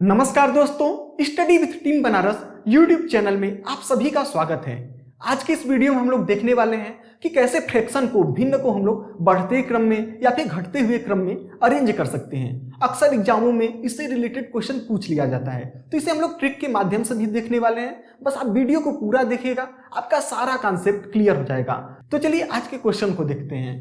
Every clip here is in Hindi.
नमस्कार दोस्तों, study with team Banaras YouTube channel में आप सभी का स्वागत है। आज के इस वीडियो में हम लोग देखने वाले हैं कि कैसे फ्रैक्शन को भिन्न को हम लोग बढ़ते क्रम में या फिर घटते हुए क्रम में अरेंज कर सकते हैं। अक्सर एग्जामों में इससे रिलेटेड क्वेश्चन पूछ लिया जाता है, तो इसे हम लोग ट्रिक के माध्यम से भी देखने वाले हैं। बस आप वीडियो को पूरा देखिएगा, आपका सारा कॉन्सेप्ट क्लियर हो जाएगा। तो चलिए आज के क्वेश्चन को देखते हैं।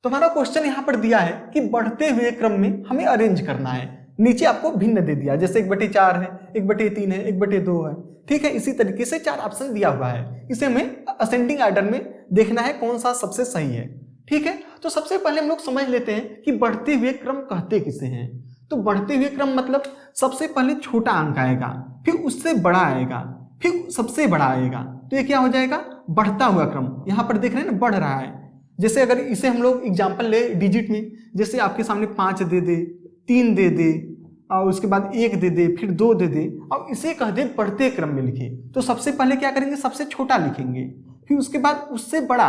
तो हमारा क्वेश्चन यहाँ पर दिया है कि बढ़ते हुए क्रम में हमें अरेंज करना है। नीचे आपको भिन्न दे दिया, जैसे 1/4 है, 1/3 है, 1/2 है। ठीक है, इसी तरीके से 4 ऑप्शन दिया हुआ है। इसे हमें असेंडिंग ऑर्डर में देखना है कौन सा सबसे सही है। ठीक है, तो सबसे पहले हम लोग समझ लेते हैं कि बढ़ते हुए क्रम कहते किसे हैं। तो बढ़ते हुए क्रम मतलब सबसे पहले छोटा अंक आएगा, फिर उससे बड़ा आएगा, फिर सबसे बड़ा आएगा। तो ये क्या हो जाएगा? बढ़ता हुआ क्रम। यहाँ पर देख रहे हैं ना, बढ़ रहा है। जैसे अगर इसे हम लोग एग्जाम्पल ले डिजिट में, जैसे आपके सामने 5 दे दे, 3 दे दे, और उसके बाद 1 दे दे, फिर 2 दे दे, और इसे कह दे बढ़ते क्रम में लिखे। तो सबसे पहले क्या करेंगे? सबसे छोटा लिखेंगे, फिर उसके बाद उससे बड़ा,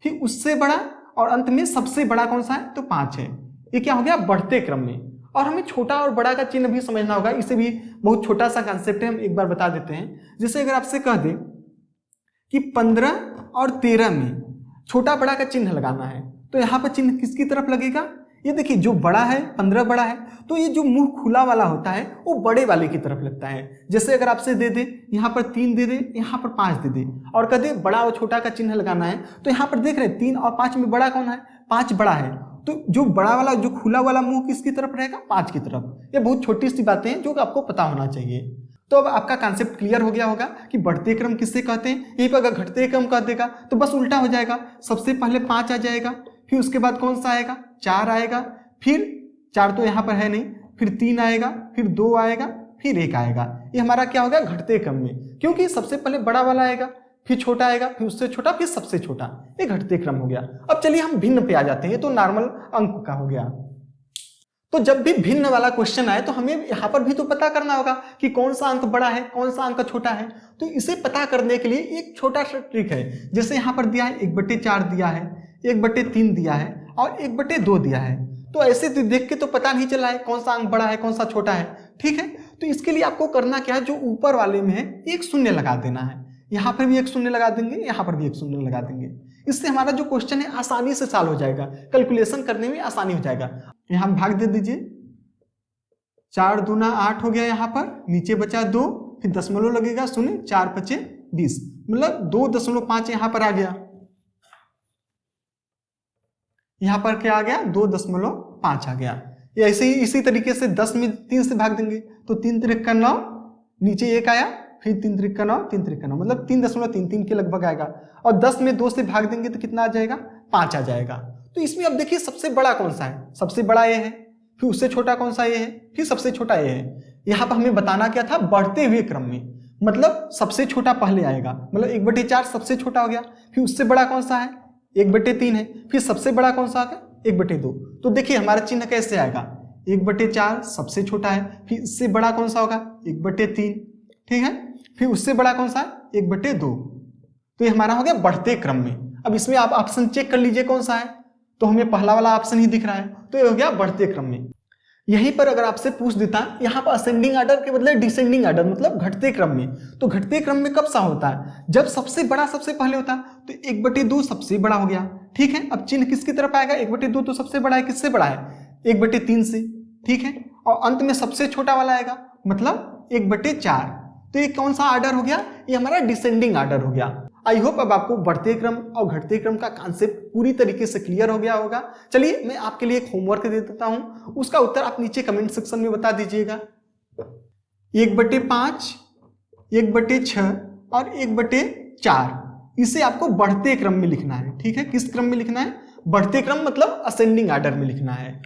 फिर उससे बड़ा, और अंत में सबसे बड़ा कौन सा है? तो 5 है। ये क्या हो गया? बढ़ते क्रम में। और हमें छोटा और बड़ा का चिन्ह भी समझना होगा। इसे भी बहुत छोटा सा कंसेप्ट है, हम एक बार बता देते हैं। जैसे अगर आपसे कह दे कि 15 और 13 में छोटा बड़ा का चिन्ह लगाना है, तो यहाँ पर चिन्ह किसकी तरफ लगेगा? ये देखिए, जो बड़ा है, 15 बड़ा है, तो ये जो मुंह खुला वाला होता है वो बड़े वाले की तरफ लगता है। जैसे अगर आपसे दे दे यहाँ पर 3 दे दे, यहाँ पर 5 दे दे, और कह दे बड़ा और छोटा का चिन्ह लगाना है, तो यहाँ पर देख रहे हैं 3 और 5 में बड़ा कौन है? 5 बड़ा है। तो जो बड़ा वाला, जो खुला वाला मुंह किसकी तरफ रहेगा? 5 की तरफ। ये बहुत छोटी सी बातें हैं जो आपको पता होना चाहिए। तो अब आपका कॉन्सेप्ट क्लियर हो गया होगा कि बढ़ते क्रम किससे कहते हैं। यहीं पर अगर घटते क्रम कह देगा तो बस उल्टा हो जाएगा। सबसे पहले 5 आ जाएगा, फिर उसके बाद कौन सा आएगा? 4 आएगा, फिर 4 तो यहाँ पर है नहीं, फिर 3 आएगा, फिर 2 आएगा, फिर 1 आएगा। ये हमारा क्या हो गया? घटते क्रम में, क्योंकि सबसे पहले बड़ा वाला आएगा, फिर छोटा आएगा, फिर उससे छोटा, फिर सबसे छोटा। ये घटते क्रम हो गया। अब चलिए हम भिन्न पे आ जाते हैं। तो नॉर्मल अंक का हो गया। तो जब भी भिन्न वाला क्वेश्चन आए तो हमें यहाँ पर भी तो पता करना होगा कि कौन सा अंक बड़ा है, कौन सा अंक छोटा है। तो इसे पता करने के लिए एक छोटा सा ट्रिक है। जैसे यहाँ पर दिया है 1/4 दिया है, 1/3 दिया है, और 1/2 दिया है। तो ऐसे देख के तो पता नहीं चला है कौन सा अंक बड़ा है, कौन सा छोटा है। ठीक है, तो इसके लिए आपको करना क्या है? जो ऊपर वाले में है एक शून्य लगा देना है। यहाँ पर भी एक शून्य लगा देंगे, यहाँ पर भी एक शून्य लगा देंगे। इससे हमारा जो क्वेश्चन है आसानी से सॉल्व हो जाएगा, कैलकुलेशन करने में आसानी हो जाएगा। यहाँ भाग दे दीजिए, 4 दूना 8 हो गया। यहाँ पर नीचे बचा 2, फिर दशमलव लगेगा, शून्य, 4 5 20, मतलब 2.5 यहाँ पर आ गया। यहाँ पर क्या आ गया? 2.5 आ गया। ये ऐसे ही इसी तरीके से 10 में 3 से भाग देंगे तो 3 त्रिक 9, नीचे 1 आया, फिर 3 त्रिक 9, 3 त्रिक 9, मतलब 3.33 के लगभग आएगा। और 10 में 2 से भाग देंगे तो कितना आ जाएगा? 5 आ जाएगा। तो इसमें अब देखिए सबसे बड़ा कौन सा है? सबसे बड़ा ये है, फिर उससे छोटा कौन सा ये है, फिर सबसे छोटा ये है। यहाँ पर हमें बताना क्या था? बढ़ते हुए क्रम में, मतलब सबसे छोटा पहले आएगा, मतलब 1/4 सबसे छोटा हो गया, फिर उससे बड़ा कौन सा है? 1/3 है, फिर सबसे बड़ा कौन सा आ गया? 1/2। तो देखिए हमारा चिन्ह कैसे आएगा? 1/4 सबसे छोटा है, फिर इससे बड़ा कौन सा होगा? 1/3। ठीक है, फिर उससे बड़ा कौन सा है? 1/2। तो ये हमारा हो गया बढ़ते क्रम में। अब इसमें आप ऑप्शन चेक कर लीजिए कौन सा है, तो हमें पहला वाला ऑप्शन ही दिख रहा है। तो ये हो गया बढ़ते क्रम में। यहीं पर अगर आपसे पूछ देता यहाँ पर असेंडिंग ऑर्डर के बदले डिसेंडिंग ऑर्डर, मतलब घटते क्रम में, तो घटते क्रम में कब सा होता है? जब सबसे बड़ा सबसे पहले होता है। तो 1/2 सबसे बड़ा हो गया। ठीक है, अब चिन्ह किसकी तरफ आएगा? 1/2 तो सबसे बड़ा है, किससे बड़ा है? 1/3 से। ठीक है, और अंत में सबसे छोटा वाला आएगा, मतलब 1/4। तो ये कौन सा ऑर्डर हो गया? ये हमारा डिसेंडिंग ऑर्डर हो गया। आई होप अब आपको बढ़ते क्रम और घटते क्रम का कॉन्सेप्ट पूरी तरीके से क्लियर हो गया होगा। चलिए मैं आपके लिए एक होमवर्क दे देता हूं, उसका उत्तर आप नीचे कमेंट सेक्शन में बता दीजिएगा। 1/5, 1/6 और 1/4, इसे आपको बढ़ते क्रम में लिखना है। ठीक है, किस क्रम में लिखना है? बढ़ते क्रम मतलब असेंडिंग ऑर्डर में लिखना है।